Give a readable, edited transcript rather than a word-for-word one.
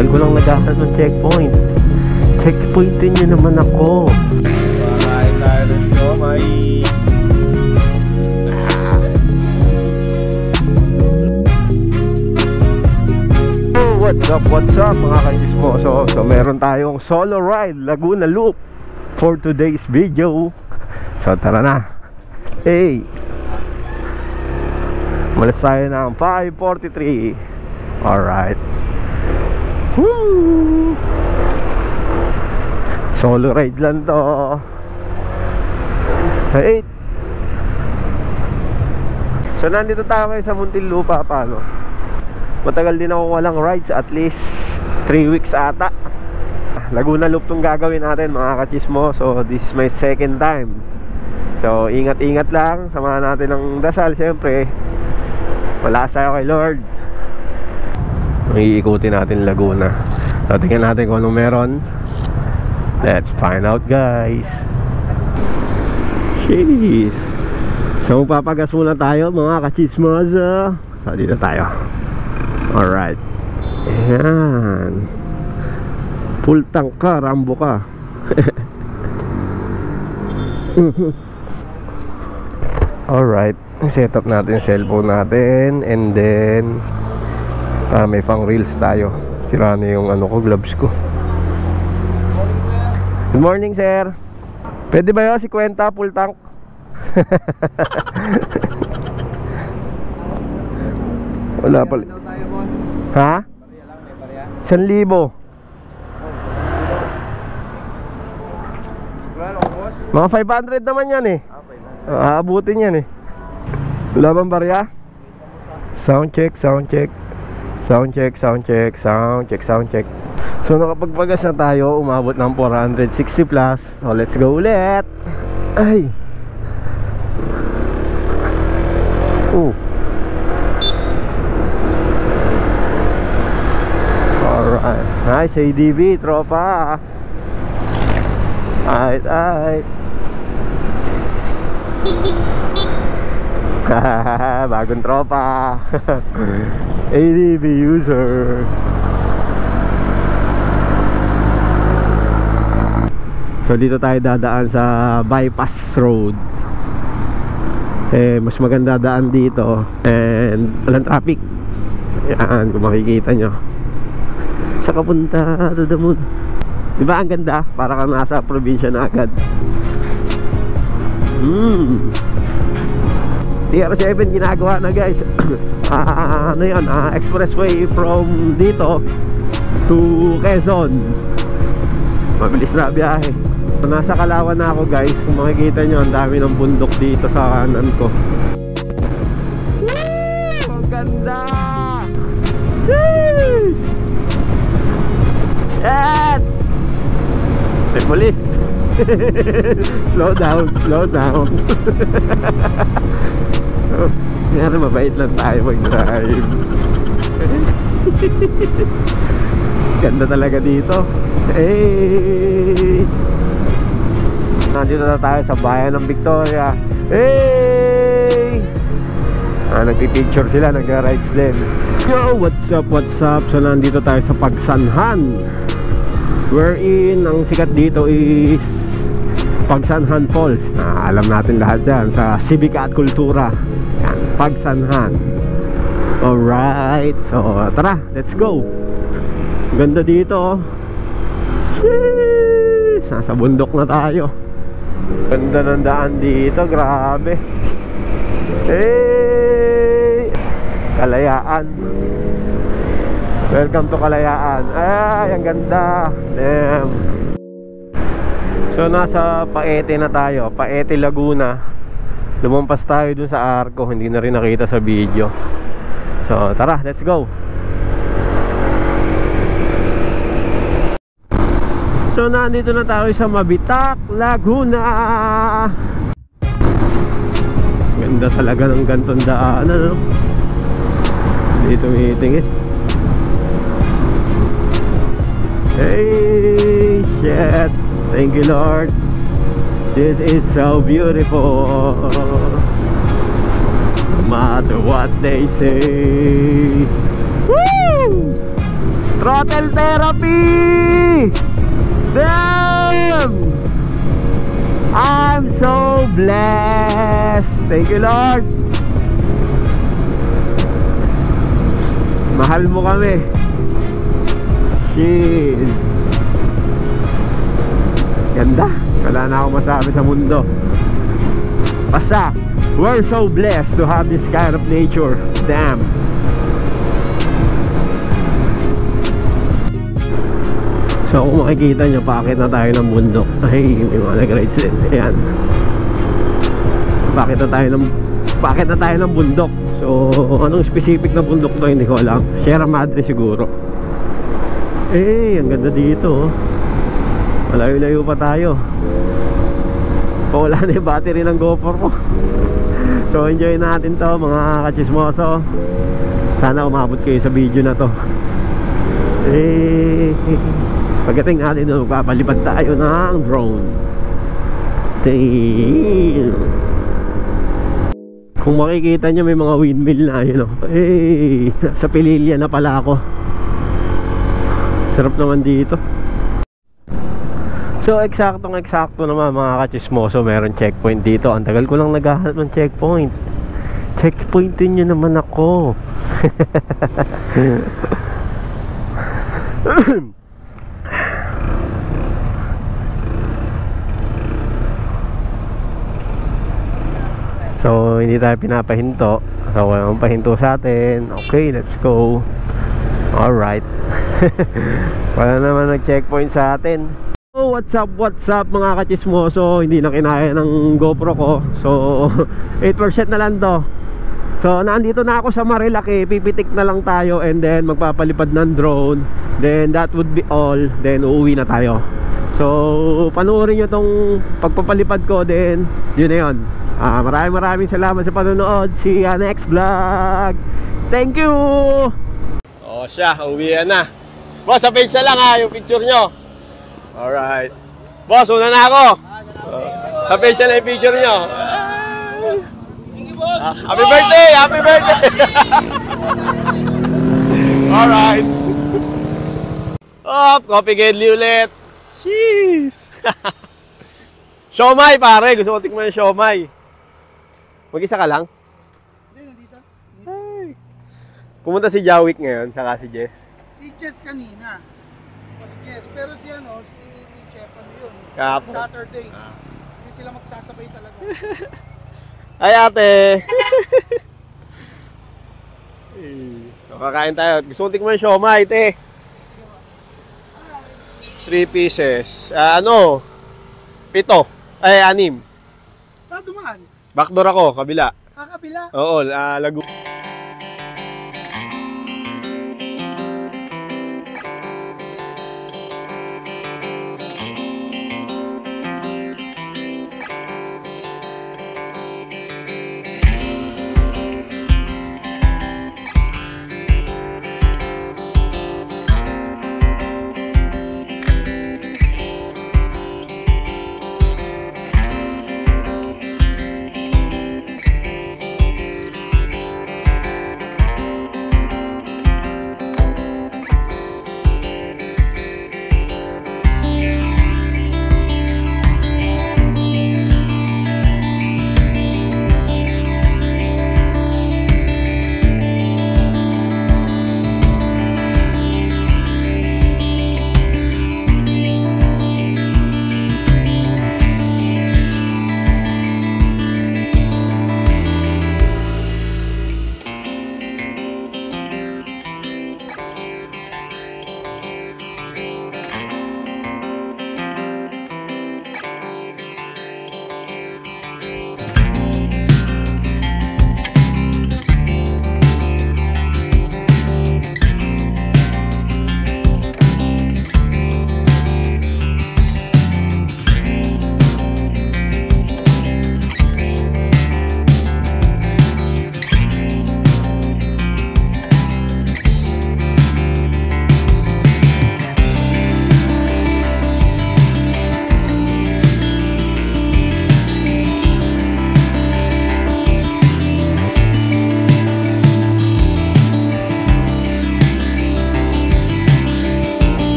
Tagal ko lang nag-asal ng checkpoint. Checkpointin nyo naman ako. Makain tayo ng siomay. What's up mga kachismoso. So meron tayong solo ride Laguna Loop for today's video. So tara na. Hey, malas tayo ng 5:43. Alright. Woo! Solo ride lang to. Hey. So nandito tayo sa Muntinlupa pa, no? Matagal din ako walang rides, at least 3 weeks ata. Laguna Loop tong gagawin natin mga kachismo. So this is my second time. So ingat-ingat lang, samahan natin ng dasal. Siyempre malakas tayo kay Lord. Iikutin natin Laguna. So tingnan natin kung anong meron. Let's find out guys. Jeez. So magpapagas muna tayo mga kachismo. So dito tayo. Alright. Ayan. Full tank ka, Rambo ka. Alright. Set up natin yung cellphone natin. And then may pang reels tayo. Sira na yung ano ko, gloves ko. Good morning sir. Pwede ba yun? 50 full tank? Wala pala. Ha? 1,000. Mga 500 naman yan eh. Aabutin yan eh. Wala bang barya? Sound check, sound check. Sound check, sound check, sound check, sound check. So nakapagpagas na tayo. Umabot ng 460 plus. So let's go ulit. Ay. Alright. Nice ADB, tropa. Alright, alright. Bagong tropa. ADB user. So dito tayo dadaan sa bypass road. Mas maganda daan dito. And walang traffic. Yan, kung makikita nyo. Sa kapunta to the moon. Diba ang ganda? Para kang nasa probinsya na agad. TR7 ginagawa na guys. Ano yun? Expressway from dito to Quezon. Mabilis na biyahe. Nasa Kalawan na ako guys. Kung makikita nyo, ang dami ng bundok dito sa kanan ko. Woo! Ang ganda! Jeez! Yes! May police. Slow down, slow down. Ngayon mabait lang tayo mag-drive. Ganda talaga dito. Hey! Nandito na tayo sa bayan ng Victoria. Hey! Nagpipicture sila, nagra-rides din. Yo, what's up, what's up? So nandito tayo sa Pagsanhan, wherein ang sikat dito is Pagsanhan Falls. Alam natin lahat yan sa Sibika at Kultura. Yan, Pagsanhan. Alright, so tara, let's go. Ganda dito. Sheesh! Nasa bundok na tayo. Ganda ng daan dito, grabe. Hey! Kalayaan. Welcome to Kalayaan. Ay, ang ganda. Damn. So nasa Paete na tayo, Paete Laguna. Lumampas tayo dun sa Arco, hindi na rin nakita sa video. So tara, let's go. So nandito na tayo sa Mabitak, Laguna. Ganda talaga ng gantong daan, ano? Dito meeting eh. Hey, shit. Thank you Lord. This is so beautiful. No matter what they say. Woo! Throttle therapy! Damn! I'm so blessed. Thank you, Lord. Mahal mo kami. Jeez. Ganda. Wala na akong masabi sa mundo. Basta, we're so blessed to have this kind of nature. Damn. So kung makikita nyo, paakit na tayo ng bundok. Ay, may mga nag-rides din. Ayan. Paakit na tayo ng bundok. So anong specific na bundok to, hindi ko alam. Sierra Madre siguro. Eh, ang ganda dito. Malayo-layo pa tayo. Wala na yung battery ng GoPro ko. So enjoy natin to mga kachismoso. Sana umabot kayo sa video na to. Eh, pagdating natin doon, magpapalipad tayo ng drone. Damn. Kung makikita nyo, may mga windmill na yun, oh. Eh, sa Pililya na pala ako. Sarap naman dito. So eksaktong-eksakto naman mga kachismoso, meron checkpoint dito. Ang tagal ko lang naghahanap ng checkpoint. Checkpointin nyo naman ako. So hindi tayo pinapahinto. So walang pahinto sa atin. Okay, let's go. Alright. Wala naman nag-checkpoint sa atin. So what's up mga kachismoso. Hindi na kinaya ng GoPro ko. So 8% na lang to. So nandito na ako sa Marilaki. Pipitik na lang tayo and then magpapalipad ng drone. Then that would be all. Then uuwi na tayo. So panoorin nyo tong pagpapalipad ko. Then yun na yun. Maraming salamat sa panonood. See ya next vlog. Thank you. Oh siya, uwi na. Boss, sa page na lang ha, yung picture nyo. Alright. Boss, una na ako. Sa page na yung picture nyo. Thank you, boss. Happy birthday! Happy birthday! Alright. Oh, coffee Gedli ulit. Jeez. Siomay pare, gusto ko tikman yung siomay. Mag-isa ka lang? Hindi, nandito. Ay. Pumunta si Jawik ngayon, saka si Jess. Si Jess kanina. Si Jess, pero si Chef ano yun? Kapo. Saturday. Hindi sila magsasabay talaga. Ay ate! So, kakain tayo. Gusto ko tikman yung siomay, te. 3 pieces. 7. Ay, 6. Sa dumaan? Backdoor ako, kabila. Kakabila? Oo, Lagu.